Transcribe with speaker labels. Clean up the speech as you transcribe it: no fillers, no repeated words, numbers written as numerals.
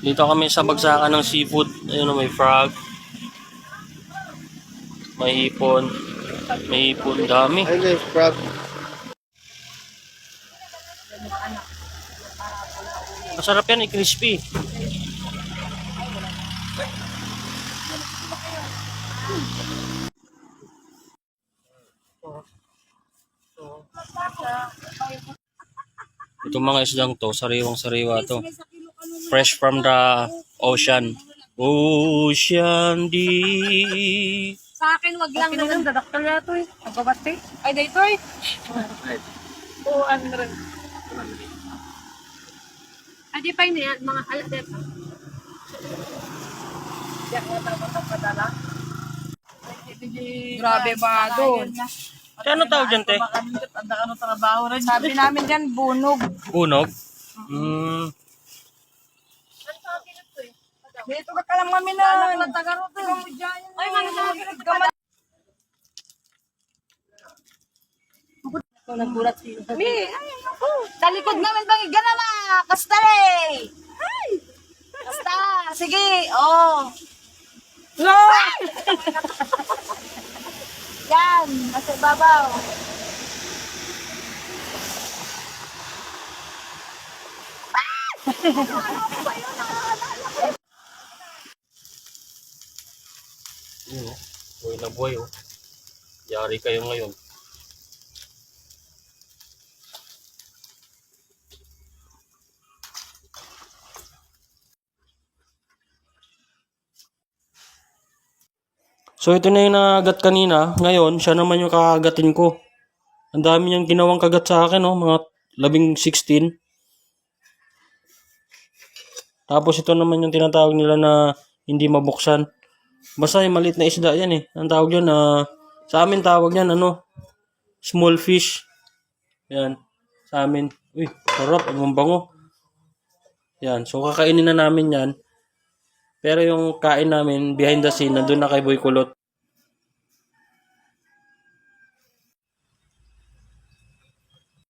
Speaker 1: Dito kami sa bagsakan ng seafood. Ayun, may frog. May hipon. May hipon. Dami.
Speaker 2: Ay, guys, crab.
Speaker 1: Masarap yan, crispy. Itong mga isdang to, sariwang sariwa to. Fresh from the ocean. Ocean deep.
Speaker 3: Sa akin, wag lang naman.
Speaker 4: Dadaktal na ito eh. Magkabati.
Speaker 3: Ay, dito eh.
Speaker 4: 200.
Speaker 3: Ay, di pa yun yan. Mga alas dito.
Speaker 4: Yan nga naman ang padala.
Speaker 3: Grabe ba doon?
Speaker 1: Ano tawag dyan, te?
Speaker 4: Ang daka ng trabaho rin.
Speaker 3: Sabi namin dyan, bunog.
Speaker 1: Unog?
Speaker 3: Dito ka lang kami na. Taga-rot eh. Ay, mga
Speaker 4: Nagbulat siya.
Speaker 3: Sa likod namin bang ganama. Kastale. Ay. Kasta. Sige. Oh.
Speaker 4: No!
Speaker 3: Yan. Nasa babaw.
Speaker 1: Buhay na buhay, oh. Yari kayo ngayon. So ito na yung nakagat kanina. Ngayon, siya naman yung kakagatin ko. Ang dami niyang ginawang kagat sa akin, oh. Mga 16. Tapos ito naman yung tinatawag nila na hindi mabuksan. Basta yung maliit na isda yan eh. Ang tawag yan, sa amin tawag yan, small fish. Yan, sa amin. Uy, sarap, ang bango. Yan, so kakainin na namin yan. Pero yung kain namin, behind the scene, nandun na kay Boy Kulot.